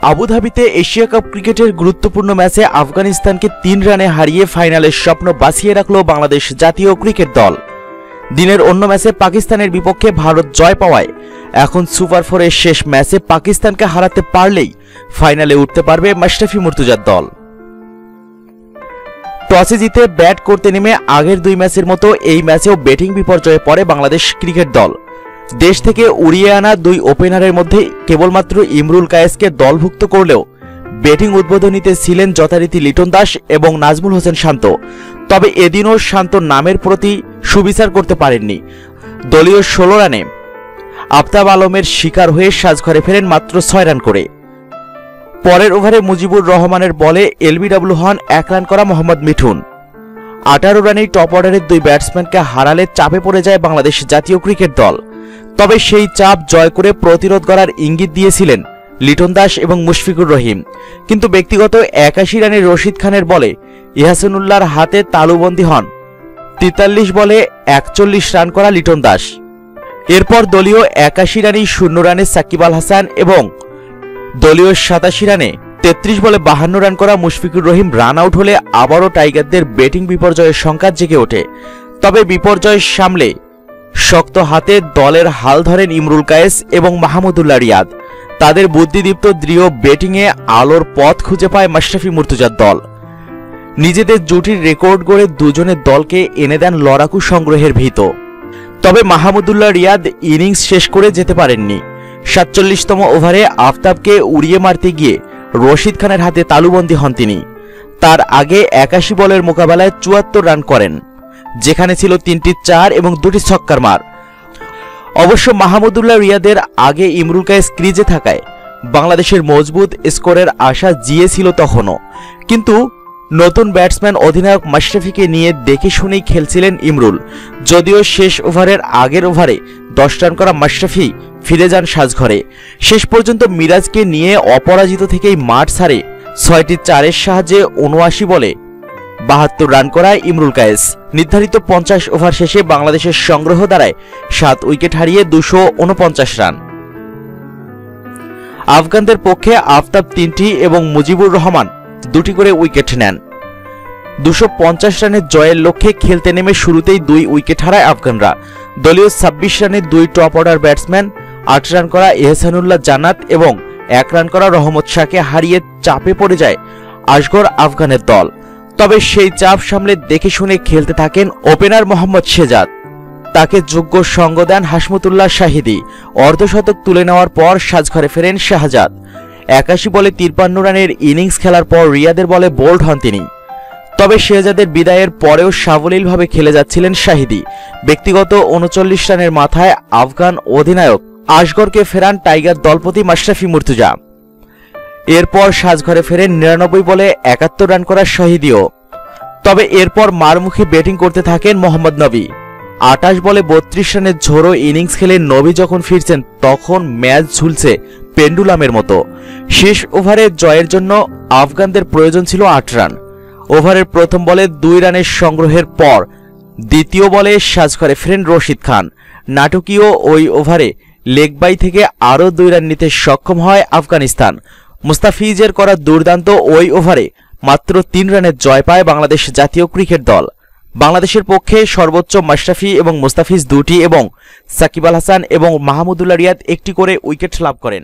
আবুধাবিতে Asia cup ক্রিকেটের গুরুত্বপূর্ণ ম্যাচে আফগানিস্তানকে ৩ রানে হারিয়ে ফাইনালের স্বপ্ন বাঁচিয়ে রাখল বাংলাদেশ জাতীয় ক্রিকেট দল। দিনের অন্য ম্যাচে পাকিস্তানের বিপক্ষে ভারত জয় পাওয়ায় এখন সুপার ফোরের শেষ ম্যাচে পাকিস্তানকে হারাতে পারলেই ফাইনালে উঠতে পারবে মাশরাফি মুর্তজার দল। টসে জিতে ব্যাট করতে নেমে আগের 2 ম্যাচের মতো এই ম্যাচেও ব্যাটিং বিপর্যয়ে পড়ে বাংলাদেশ ক্রিকেট দল। দেশ থেকে উড়িয়ে আনা 2 ওপেনারের মধ্যে কেবলমাত্র ইমরুল কায়েসকে দলভুক্ত করলেও ব্যাটিং উদ্বোধনীতে ছিলেন যথারীতি লিটন দাস এবং নাজমুল হোসেন শান্ত। তবে এদিনও শান্ত নামের প্রতি সুবিচার করতে পারেননি। দলীয় 16 রানে আফতাব আলমের শিকার হয়ে সাজঘরে ফেরেন মাত্র 6 রান করে। পরের ওভারে মুজিবুর রহমানের বলে এলবিডব্লিউ হন 1 রান করা মোহাম্মদ মিঠুন। 18 রানেই টপ অর্ডারের 2 ব্যাটসম্যানকে হারালে চাপে পড়ে যায় বাংলাদেশ জাতীয় ক্রিকেট দল। তবে সেই চাপ জয় করে প্রতিরোধ করার ইঙ্গিত দিয়েছিলেন লিটন দাস এবং মুশফিকুর রহিম, কিন্তু ব্যক্তিগত 81 রানের রশিদ খানের বলে ইহাসানুল্লাহর হাতে তালুবন্দী হন 43 বলে 41 রান করা লিটন দাস। এরপর দলীয় 81 রানেই 0 রানে সাকিব আল হাসান এবং দলীয় 87 রানে 33 বলে 52 রান করা মুশফিকুর রহিম রান আউট হলে আবারও টাইগারদের ব্যাটিং বিপর্যয়ের শঙ্কা জেগে ওঠে। তবে বিপর্যয় সামলে শক্ত হাতে দলের হাল ধরেন ইমরুল কায়েস এবং মাহমুদুল্লাহ রিয়াদ। তাদের বুদ্ধিদীপ্ত দৃঢ় ব্যাটিংয়ে আলোর পথ খুঁজে পায় মাশরাফি মুর্তজার দল। নিজেদের জুটির রেকর্ড গড়ে দুজনের দলকে এনে দেন লড়াকু সংগ্রহের ভিত। তবে মাহমুদুল্লাহ রিয়াদ ইনিংস শেষ করে যেতে পারেননি। 47তম ওভারে আফতাবকে উড়িয়ে মারতে গিয়ে রশিদ খানের হাতে তালুবন্দী হন তিনি। তার আগে 81 বলের মোকাবেলায় 74 রান করেন, যেখানে ছিল 3টি 4 এবং 2টি ছক্কার মার। অবশ্য মাহমুদুল্লাহ রিয়াদের আগে ইমরুল কায়েস ক্রিজে থাকায় বাংলাদেশের মজবুত স্কোরের আশা জিয়েছিল তখনও। কিন্তু নতুন ব্যাটসম্যান অধিনায়ক মাশরাফিকে নিয়ে দেখে শুনেই খেলছিলেন ইমরুল। যদিও শেষ ওভারের আগের ওভারে 10 রান করা মাশরাফি ফিরে যান সাজঘরে। শেষ পর্যন্ত মিরাজকে নিয়ে অপরাজিত থেকেই মাঠ ছাড়ে 6টি 4-এর সাহায্যে 79 বলে 72 রান করায় ইমরুল কায়েস। নির্ধারিত 50 ওভার শেষে বাংলাদেশের সংগ্রহ দ্বারায় 7 উইকেট হারিয়ে 249 রান। আফগানদের পক্ষে আফতাব 3টি এবং মুজিবুর রহমান 2টি করে উইকেট নেন। 250 রানের জয়ের লক্ষ্যে খেলতে নেমে শুরুতেই 2 উইকেট হারায় আফগানরা। দলীয় 26 রানে 2 টপ অর্ডার ব্যাটসম্যান 8 রান করা এহসানুল্লাহ জান্নাত এবং 1 রান করা রহমত শাহকে হারিয়ে চাপে পড়ে যায় আসগর আফগানের দল। তবে সেই চাপ সামলে দেখে শুনে খেলতে থাকেন ওপেনার মোহাম্মদ শেজাদ। তাকে যোগ্য সঙ্গ দেন হাশমতুল্লাহ শাহিদি। অর্ধশতক তুলে নেওয়ার পর সাজঘরে ফেরেন শাহজাদ। 81 বলে 53 রানের ইনিংস খেলার পর রিয়াদের বলে বোল্ড হন তিনি। তবে শেহজাদের বিদায়ের পরেও সাবলীলভাবে খেলে যাচ্ছিলেন শাহিদি। ব্যক্তিগত 39 রানের মাথায় আফগান অধিনায়ক আসগরকে ফেরান টাইগার দলপতি মাশরাফি মুর্তজা। এরপর সাজঘরে ফেরেন 99 বলে 71 রান করা শাহিদিও। তবে এরপর মারমুখী ব্যাটিং করতে থাকেন মোহাম্মদ নবী। 28 বলে 32 রানের ঝোড়ো ইনিংস খেলে নবী যখন ফিরছেন তখন ম্যাচ ঝুলছে পেন্ডুলামের মতো। শেষ ওভারে জয়ের জন্য আফগানদের প্রয়োজন ছিল 8 রান। ওভারের প্রথম বলে 2 রানের সংগ্রহের পর দ্বিতীয় বলে সাজঘরে ফেরেন রশিদ খান। নাটকীয় ওই ওভারে লেগ বাই থেকে আরও 2 রান নিতে সক্ষম হয় আফগানিস্তান। মুস্তাফিজের করা দুর্দান্ত ওই ওভারে মাত্র 3 রানের জয় পায় বাংলাদেশ জাতীয় ক্রিকেট দল। বাংলাদেশের পক্ষে সর্বোচ্চ মাশরাফি এবং মুস্তাফিজ 2টি এবং সাকিব আল হাসান এবং মাহমুদুল্লাহ রিয়াদ 1টি করে উইকেট লাভ করেন।